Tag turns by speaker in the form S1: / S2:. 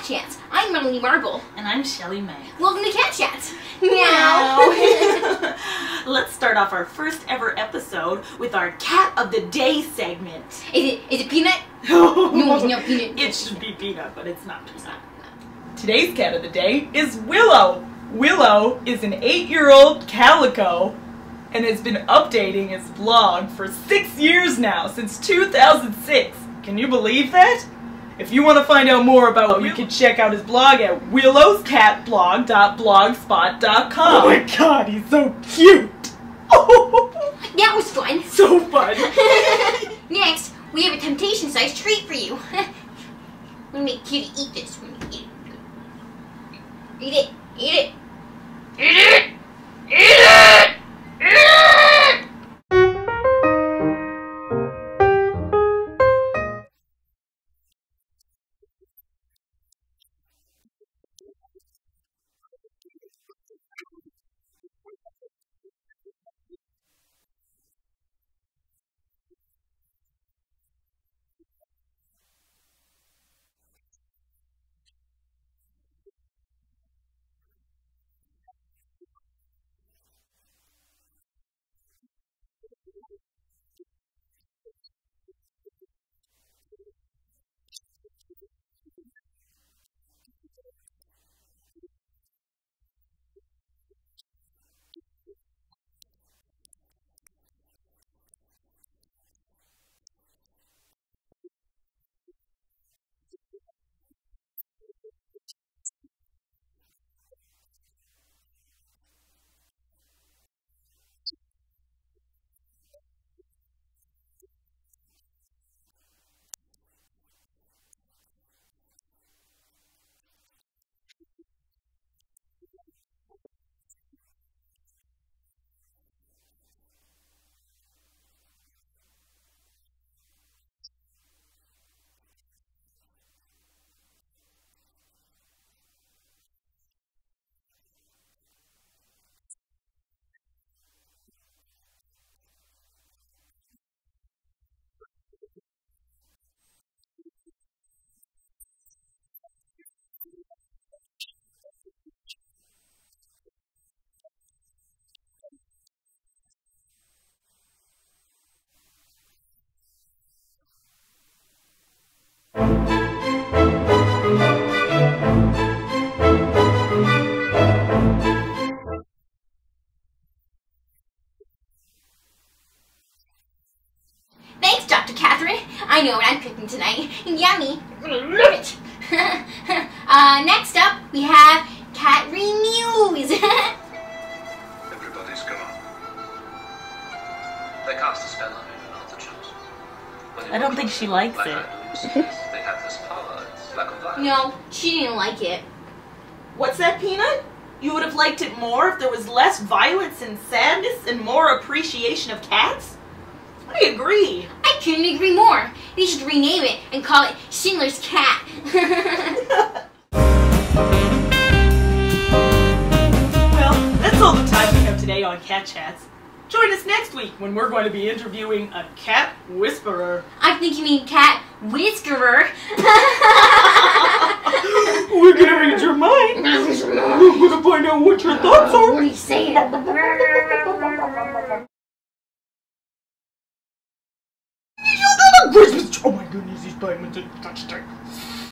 S1: CatChatz. I'm Melanie Marble.
S2: And I'm Shelly May.
S1: Welcome to CatChatz. Meow.
S2: Let's start off our first ever episode with our Cat of the Day segment.
S1: Is it Peanut? No, Peanut.
S2: It should be Peanut, but it's not Peanut. Today's Cat of the Day is Willow. Willow is an 8-year-old calico and has been updating his blog for 6 years now, since 2006. Can you believe that? If you want to find out more about Willow, you can check out his blog at willowscatblog.blogspot.com. Oh my god, he's so cute!
S1: That was fun.
S2: So fun!
S1: Next, we have a temptation-sized treat for you. I'm gonna make you eat this. Eat it. Eat it. Eat it. Eat it. Eat it. Thanks, Dr. Catherine. I know what I'm cooking tonight. Yummy. You're gonna love it. Next up, we have Cat Renews.
S3: Everybody's gone. They cast a spell on me and all the chosen.
S2: I don't think she likes it.
S3: They have this power. It's like a virus.
S1: No, she didn't like it.
S2: What's that, Peanut? You would have liked it more if there was less violence and sadness and more appreciation of cats? I agree.
S1: I couldn't agree more. They should rename it and call it Schindler's Cat.
S2: Well, that's all the time we have today on CatChatz. Join us next week when we're going to be interviewing a cat whisperer.
S1: I think you mean Cat Whiskerer.
S2: We're gonna read your mind. We're gonna find out what your thoughts are.
S1: What are you saying?
S2: Christmas. Oh my goodness, these diamonds are such